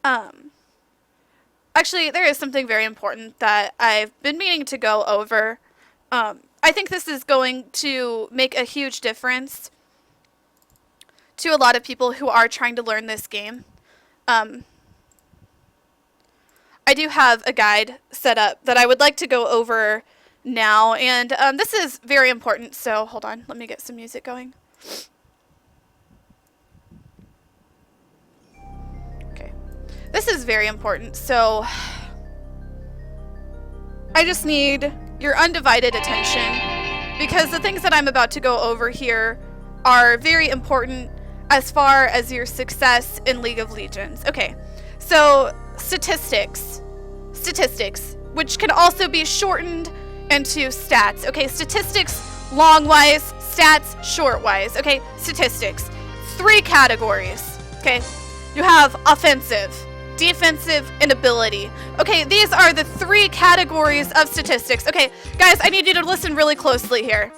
Um, Actually, there is something very important that I've been meaning to go over. I think this is going to make a huge difference to a lot of people who are trying to learn this game. Um, I do have a guide set up that I would like to go over now, and this is very important, so hold on, let me get some music going. Okay, this is very important, so I just need your undivided attention, because the things that I'm about to go over here are very important as far as your success in League of Legends. Okay, so statistics, which can also be shortened into stats. Okay, statistics long-wise, stats short-wise. Okay, statistics. 3 categories. Okay, you have offensive, defensive, and ability. Okay, these are the 3 categories of statistics. Okay, guys, I need you to listen really closely here.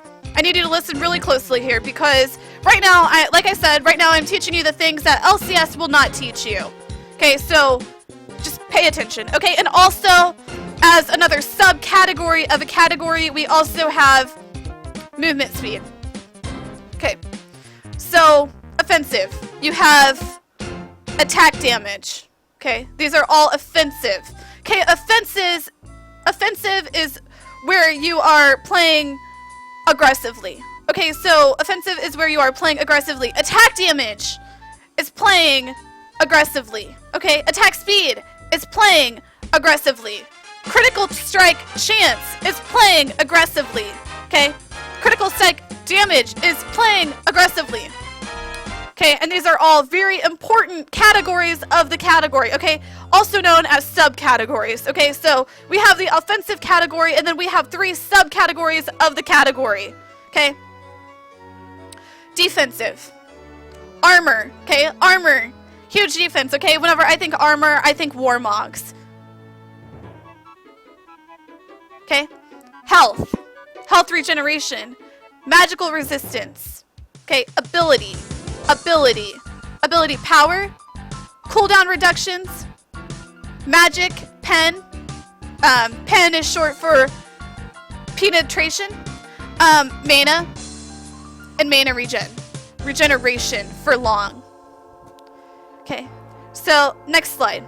Because right now, like I said, right now I'm teaching you the things that LCS will not teach you. Okay, so just pay attention. Okay, and also, as another subcategory of a category, we also have movement speed. Okay, so offensive, you have attack damage. Okay, these are all offensive. Okay, offensive is where you are playing aggressively. Okay, so offensive is where you are playing aggressively. Attack damage is playing aggressively. Okay, attack speed is playing aggressively. Critical strike chance is playing aggressively. Okay, critical strike damage is playing aggressively. Okay, and these are all very important categories of the category, okay? Also known as subcategories, okay? So we have the offensive category, and then we have 3 subcategories of the category, okay? Defensive. Armor, okay? Armor. Huge defense, okay? Whenever I think armor, I think Warmogs. Okay? Health. Health regeneration. Magical resistance. Okay, ability. Ability power, cooldown reductions, magic, pen. Pen is short for penetration, mana, and mana regeneration for long. Okay, so next slide.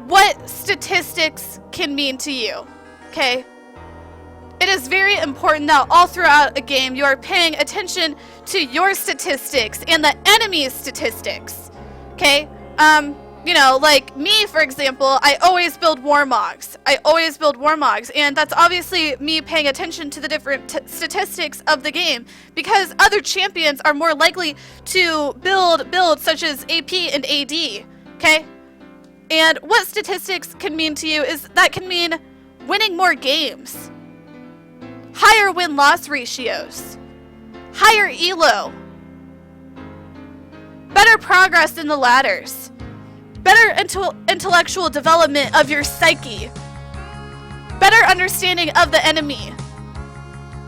What statistics can mean to you? Okay. It is very important that all throughout a game you are paying attention to your statistics and the enemy's statistics. Okay? You know, like me, for example, I always build Warmogs. And that's obviously me paying attention to the different statistics of the game, because other champions are more likely to build builds such as AP and AD. Okay? And what statistics can mean to you is that can mean winning more games. Higher win-loss ratios, higher elo, better progress in the ladders, better intellectual development of your psyche, better understanding of the enemy,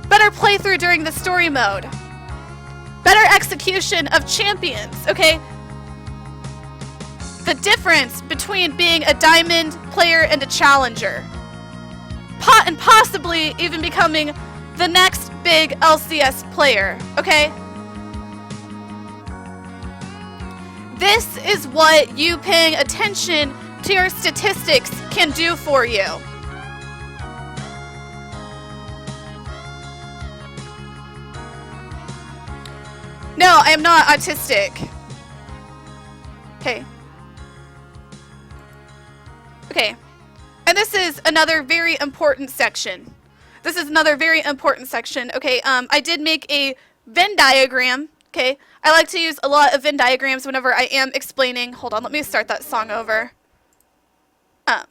better playthrough during the story mode, better execution of champions, okay? The difference between being a diamond player and a challenger. And possibly even becoming the next big LCS player, okay? This is what you paying attention to your statistics can do for you. No, I am not autistic. Okay. And this is another very important section. Okay, I did make a Venn diagram, okay? I like to use a lot of Venn diagrams whenever I am explaining. Hold on, let me start that song over. I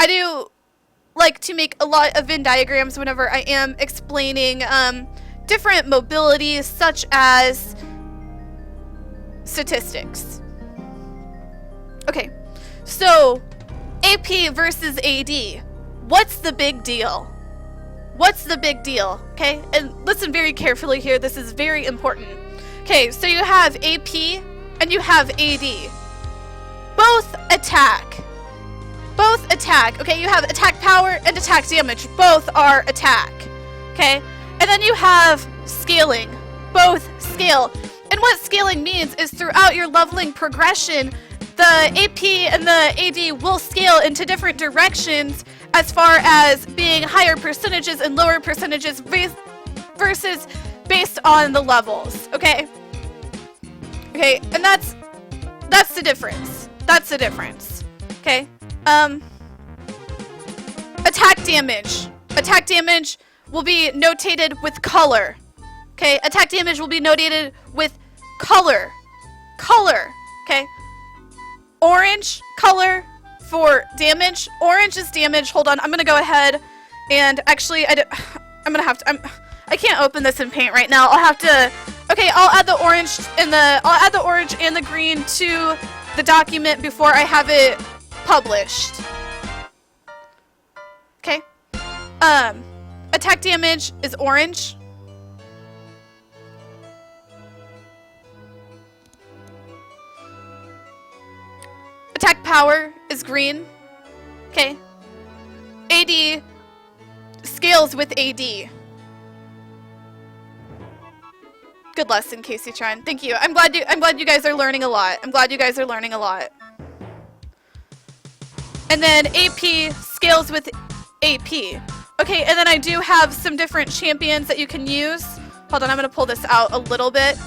do like to make a lot of Venn diagrams whenever I am explaining different mobilities, such as statistics. Okay, so AP versus AD. What's the big deal? What's the big deal? Okay, and listen very carefully here. This is very important. Okay, so you have AP and you have AD. Both attack. Both attack. Okay, you have attack power and attack damage. Both are attack. Okay, and then you have scaling. Both scale. And what scaling means is throughout your leveling progression, the AP and the AD will scale into different directions as far as being higher percentages and lower percentages versus based on the levels. Okay? Okay, and that's the difference. That's the difference. Okay? Attack damage. Attack damage will be notated with color. Okay? Attack damage will be notated with color. Color. Okay? Orange color for damage. Orange is damage. Hold on. I'm going to go ahead and actually I'm going to have to I can't open this in Paint right now. I'll have to. Okay, I'll add the orange and the green to the document before I have it published. Okay? Attack damage is orange. Attack power is green. Okay. AD scales with AD. Good lesson, Kaceytron. Thank you. I'm glad you guys are learning a lot. I'm glad you guys are learning a lot. And then AP scales with AP. Okay, and then I do have some different champions that you can use. Hold on, I'm gonna pull this out a little bit.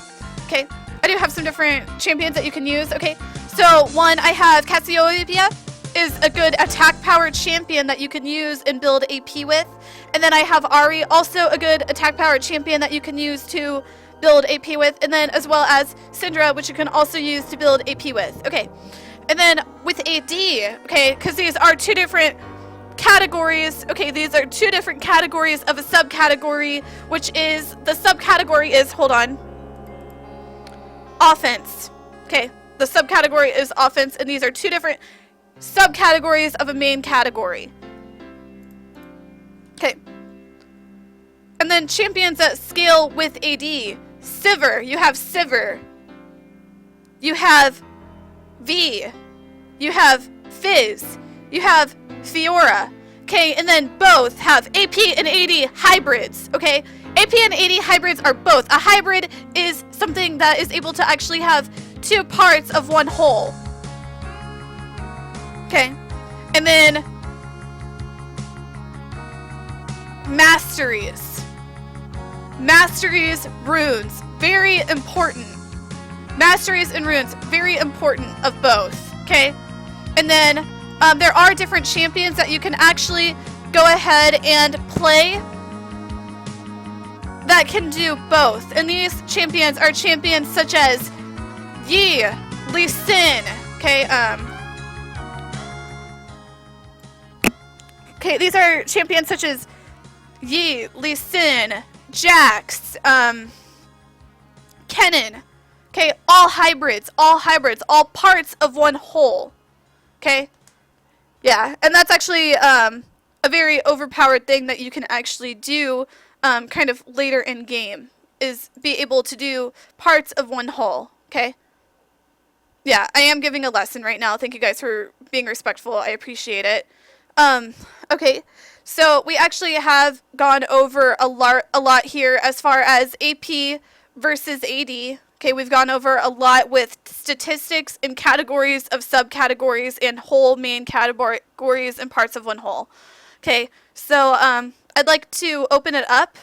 Okay, I do have some different champions that you can use. Okay, so one, I have Kaceytron is a good attack powered champion that you can use and build AP with. And then I have Ari, also a good attack powered champion that you can use to build AP with. And then as well as Syndra, which you can also use to build AP with. Okay, and then with AD, okay, because these are two different categories. Okay, these are two different categories of a subcategory, which is, the subcategory is, hold on, offense. Okay, the subcategory is offense, and these are two different subcategories of a main category. Okay. And then champions that scale with AD. Sivir, you have Sivir. You have V. You have Fizz. You have Fiora. Okay, and then both have AP and AD hybrids. Okay, AP and AD hybrids are both. A hybrid is something that is able to actually have two parts of one whole. Okay, and then masteries. Masteries, runes, very important. Masteries and runes, very important of both. Okay, and then there are different champions that you can actually go ahead and play that can do both. And these champions are champions such as Yi, Lee Sin. Okay, okay, these are champions such as Yi, Lee Sin, Jax, Kennen. Okay, all hybrids, all parts of one whole. Okay? Yeah, and that's actually a very overpowered thing that you can actually do kind of later in game, is be able to do parts of one whole. Okay? Yeah, I am giving a lesson right now. Thank you guys for being respectful. I appreciate it. Okay, so we actually have gone over a lot here as far as AP versus AD. Okay, we've gone over a lot with statistics and categories of subcategories and whole main categories and parts of one whole. Okay, so I'd like to open it up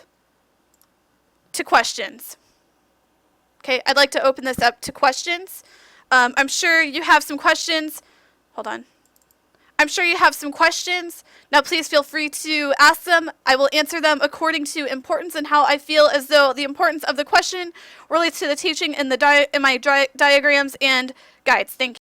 to questions. Okay, I'd like to open this up to questions. I'm sure you have some questions. Hold on. I'm sure you have some questions. Now please feel free to ask them. I will answer them according to importance and how I feel as though the importance of the question relates to the teaching in my diagrams and guides. Thank you.